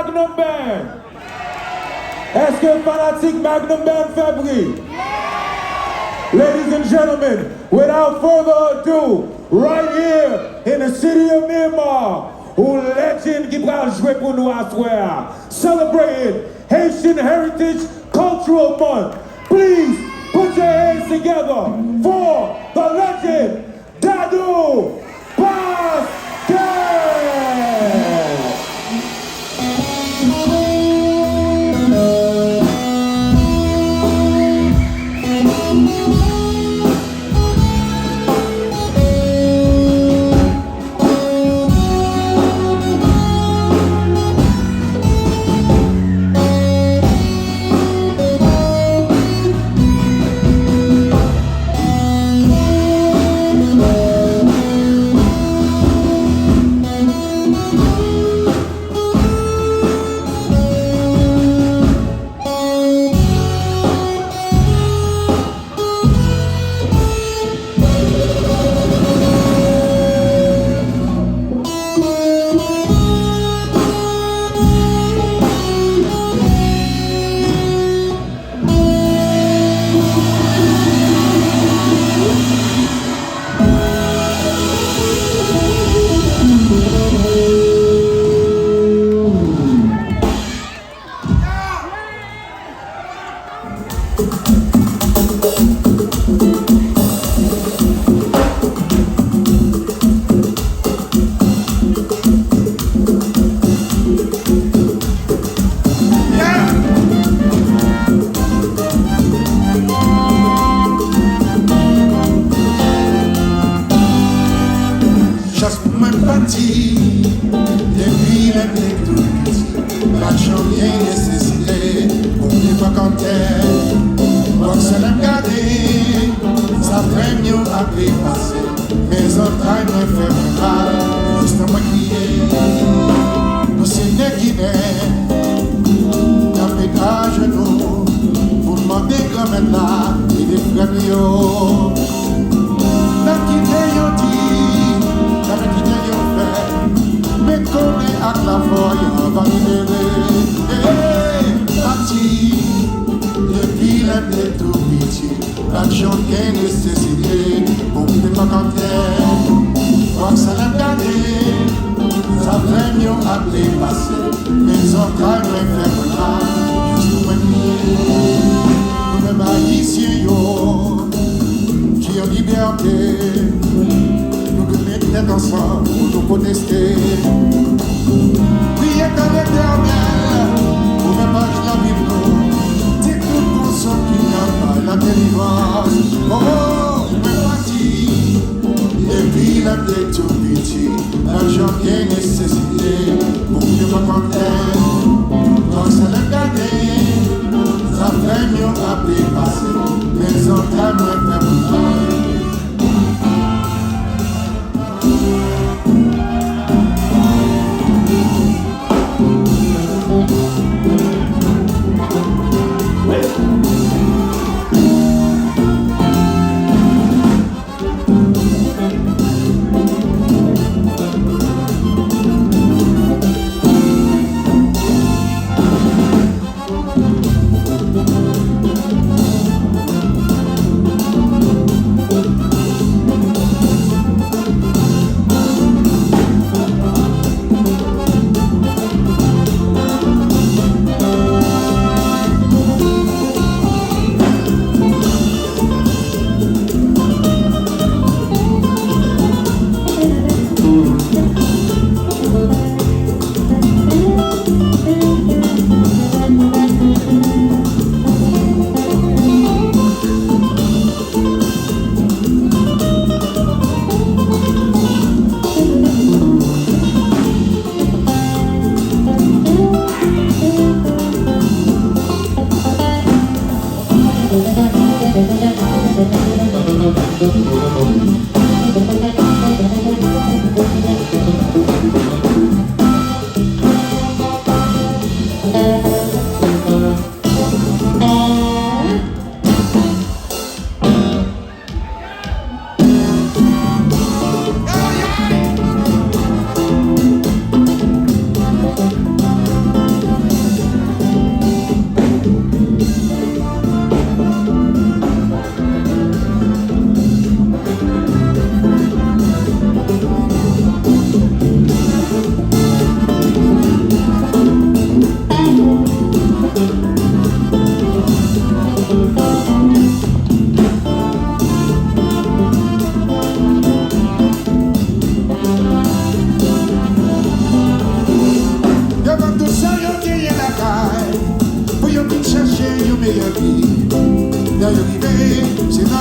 Magnum Band? Est-ce que fanatique Magnum Band fait bruit? Ladies and gentlemen, without further ado, right here in the city of Myanmar, who legend qui va jouer pour nous à soir, celebrating Haitian Heritage Cultural Month. Please put your hands together for the legend, Dadou Pascal!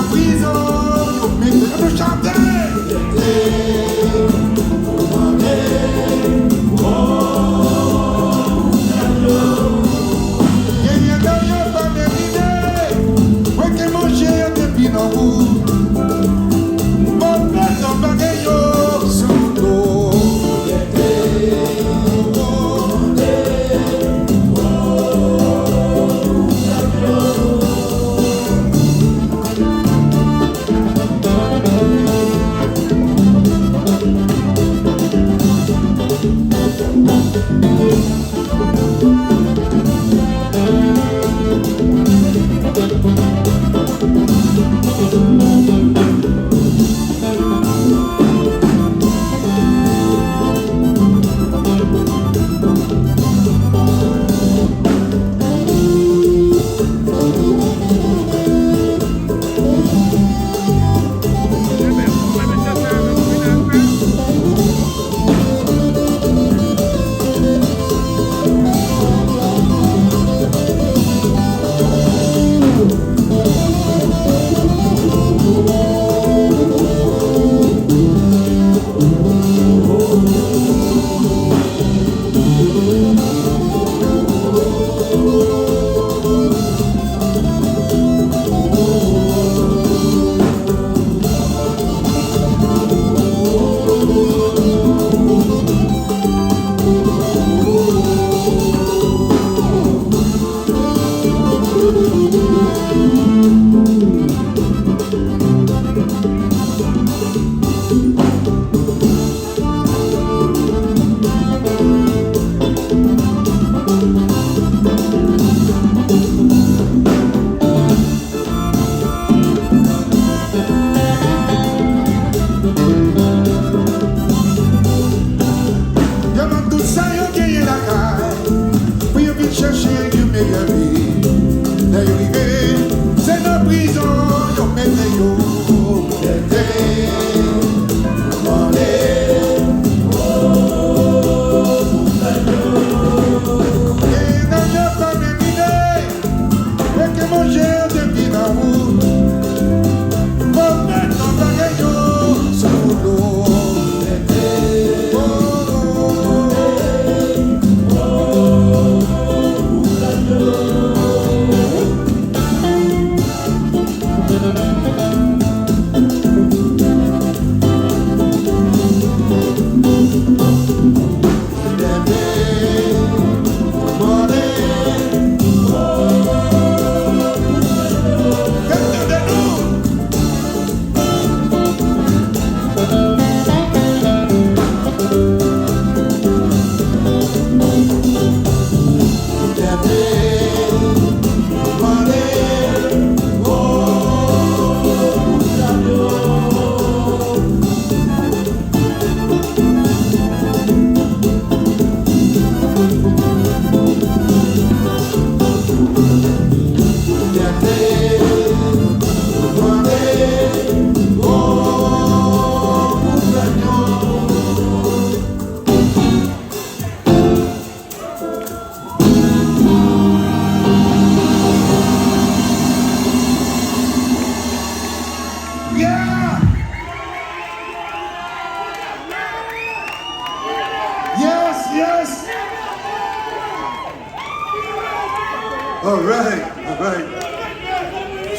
la prison, mais de chanter.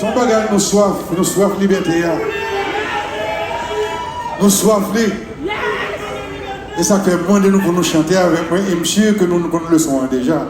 Son bagage nous soif liberté. Nous soif et ça fait moins de nous pour nous chanter avec moi et monsieur que nous le sommes déjà.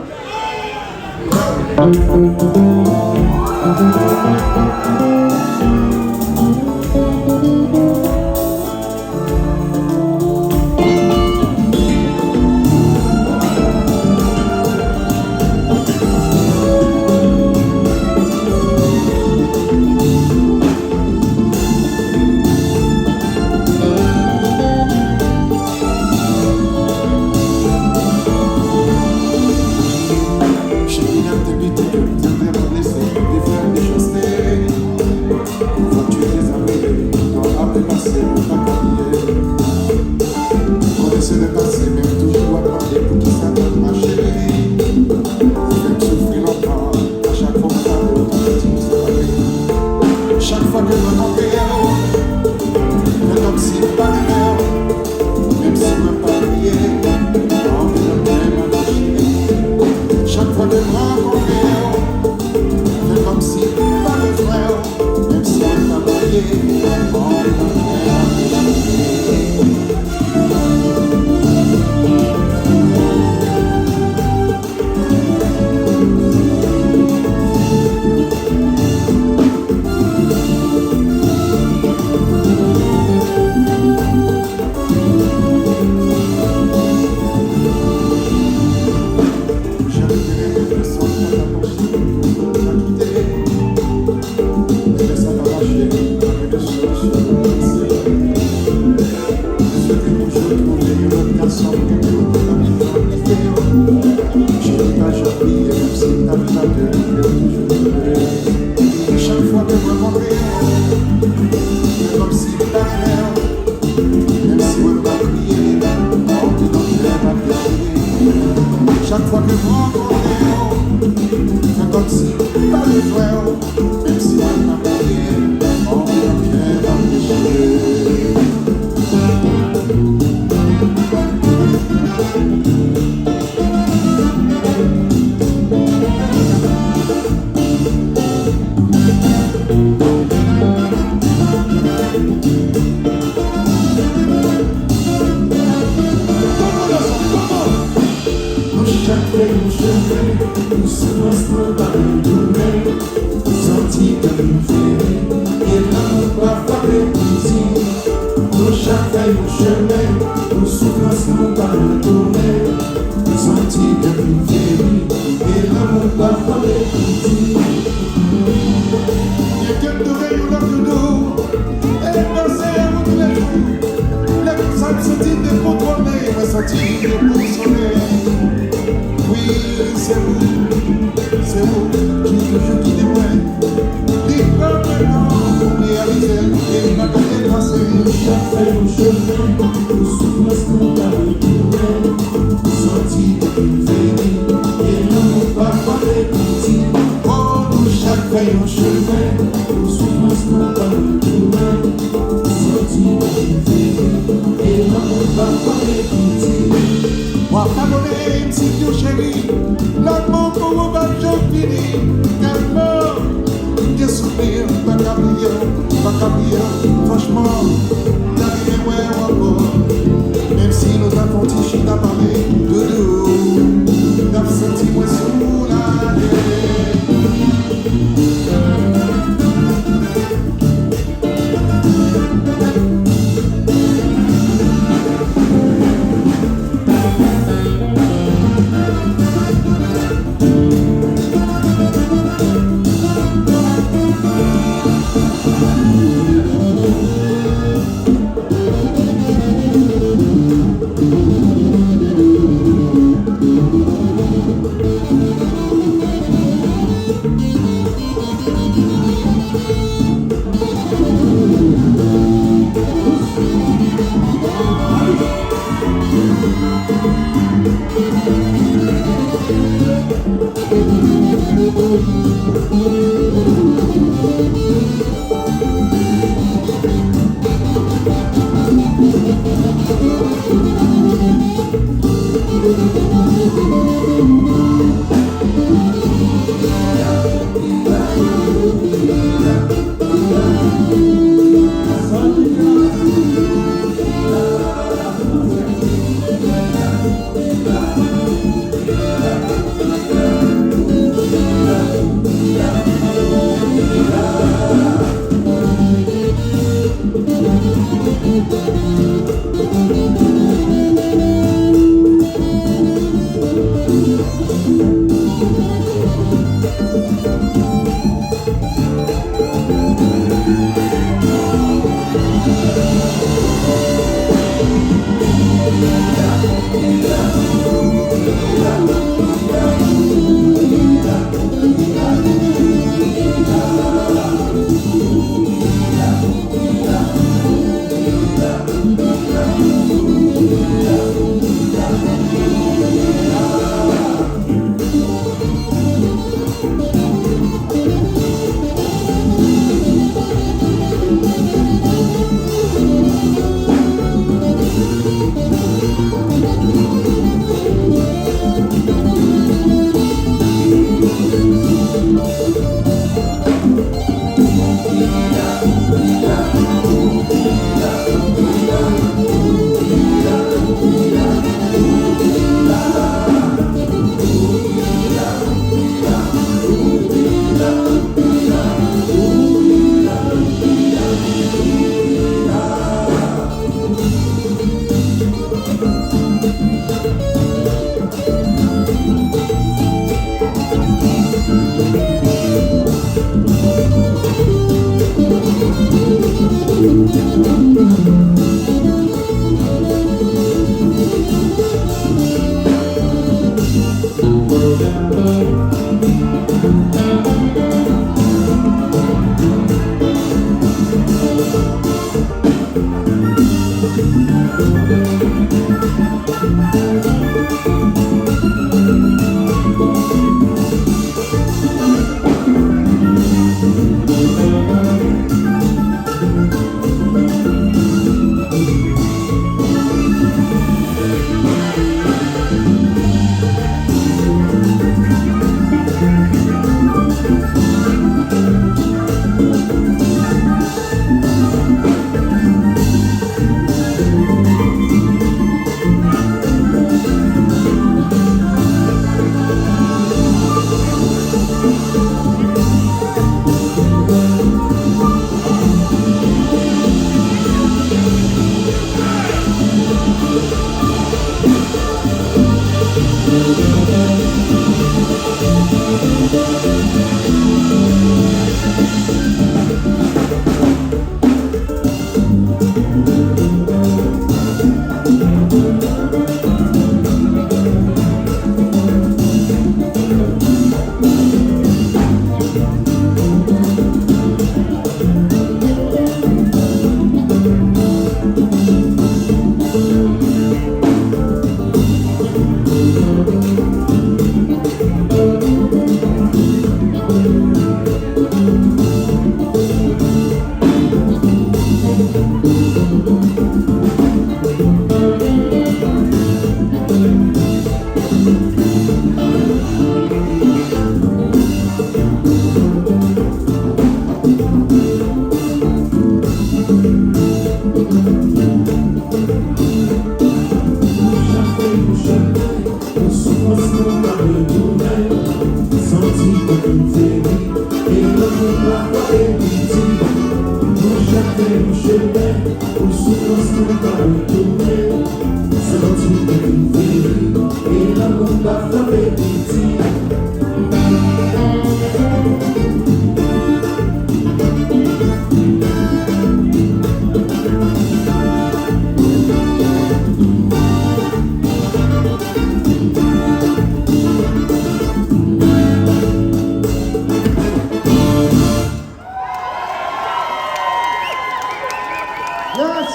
chanter, toujours pleurer. Chaque fois que je rencontre, c'est comme si je t'arrivais. Même si on va crier, on te donne la péché. Chaque fois que je rencontre, c'est comme si je t'arrivais. Même si on va crier, on te donne la péché. Nous sommes dans le domaine, sentis comme une fée, et l'amour parfois plaisir. Nous chacun nos chemins, nous souffrons dans le domaine, sentis comme une fée, et l'amour parfois plaisir. Il y a quelques rayons dans le dos, et danser tous les jours. Les personnes se disent décontrôlées, mais sentis déconsolées. Oui, c'est vous qui toujours guidez moi. Libre maintenant pour réaliser et ma carrière passée. Chacun nos chemins, nous souffrons dans le domaine, sentis comme une fée, et l'amour parfois plaisir. Oh, nous chacun nos chemins, Nous souffrons dans le domaine, sentis comme une fée, et l'amour parfois plaisir. moi pardonnez si tu chéris, l'amour pour vous va je finis. Tellement, j'ai souffert, pas cabrier, franchement, d'arriver ouais encore. Même si nous avons tiché à parler de nous, t'as senti moi soulagé. souffrance qu'on va retourner, senti comme une féerie, et l'amour va frapper petit. Pour chaque chemin, pour souffrance qu'on va retourner, senti comme une féerie, et l'amour va frapper petit. Yes!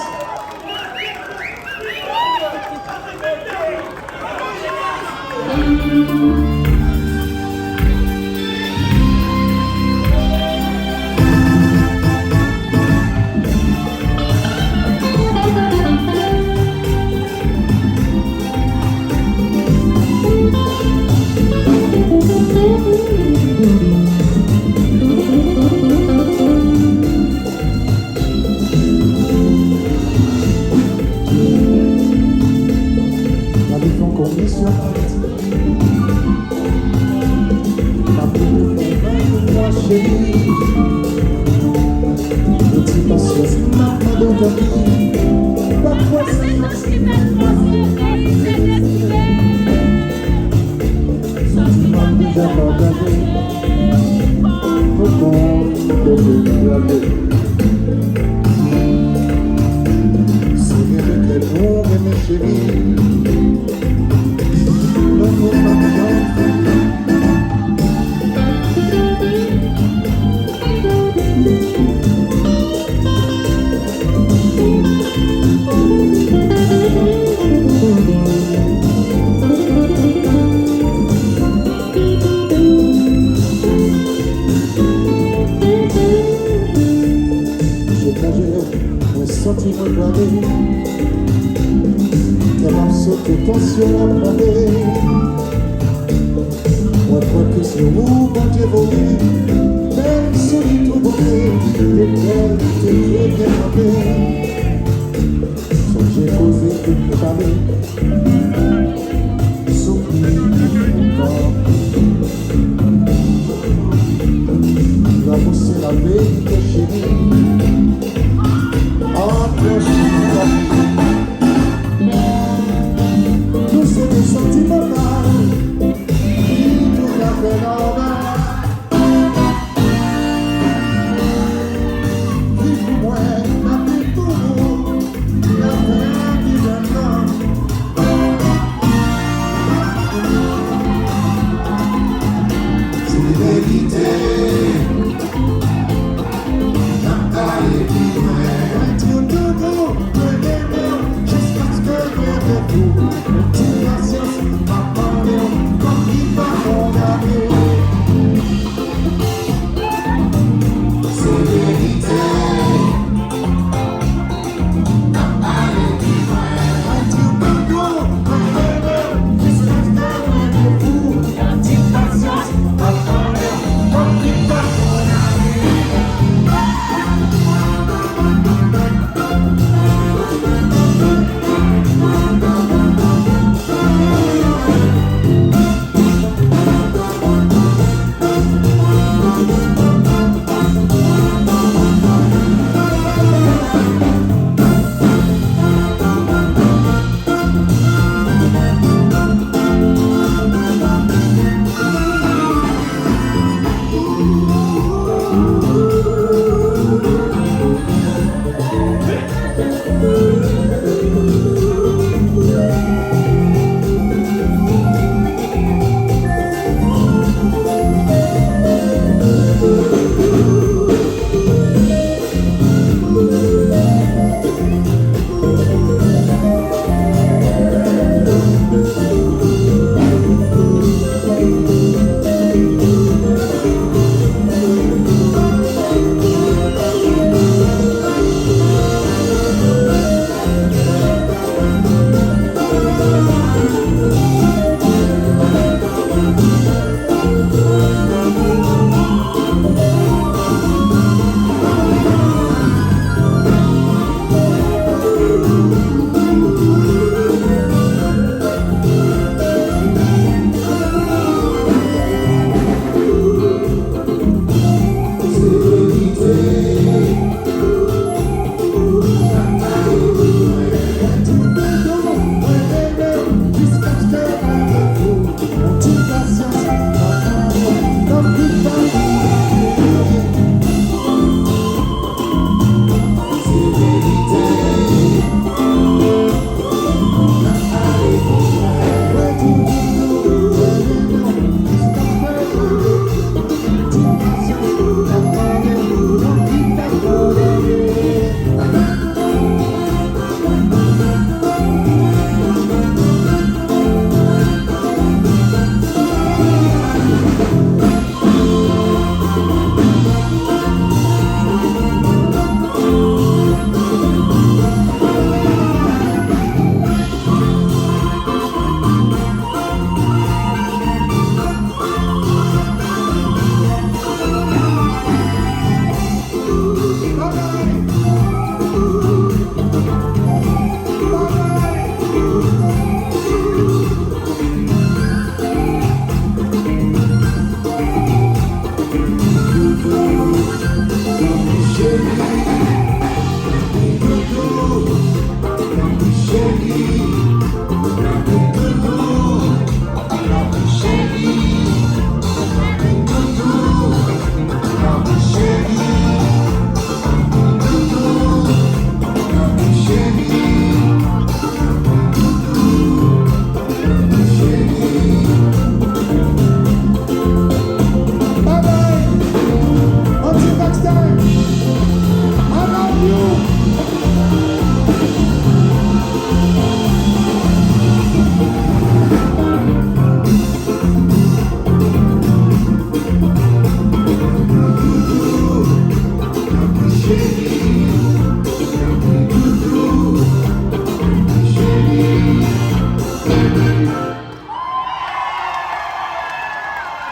La vie qu'on commet sur ma vie, moi chérie. Petit patience, ma dans ta vie. Parfois c'est sentiment déjà partagé. Pourquoi te regarder? C'est bien que nous, mes chéris. Sentiment gravé, qu'elle a sauté tension à braver. Moi, crois que c'est vous, quand j'ai volé, même solide ou beauté, les belles, t'es bien rappelé. Sans j'ai causé, tout préparé, s'oublie encore. L'amour, c'est la vérité, chérie. Nous c'est des sentiments qui tout à fait normal. Vive pour moi, la vie pour vous, la vie qui donne.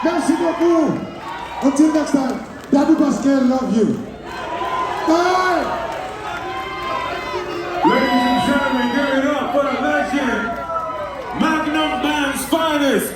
Merci beaucoup. Until next time, Daddy Pascal love you. Bye. Ladies and gentlemen, give it up for the legend, Magnum Band's finest,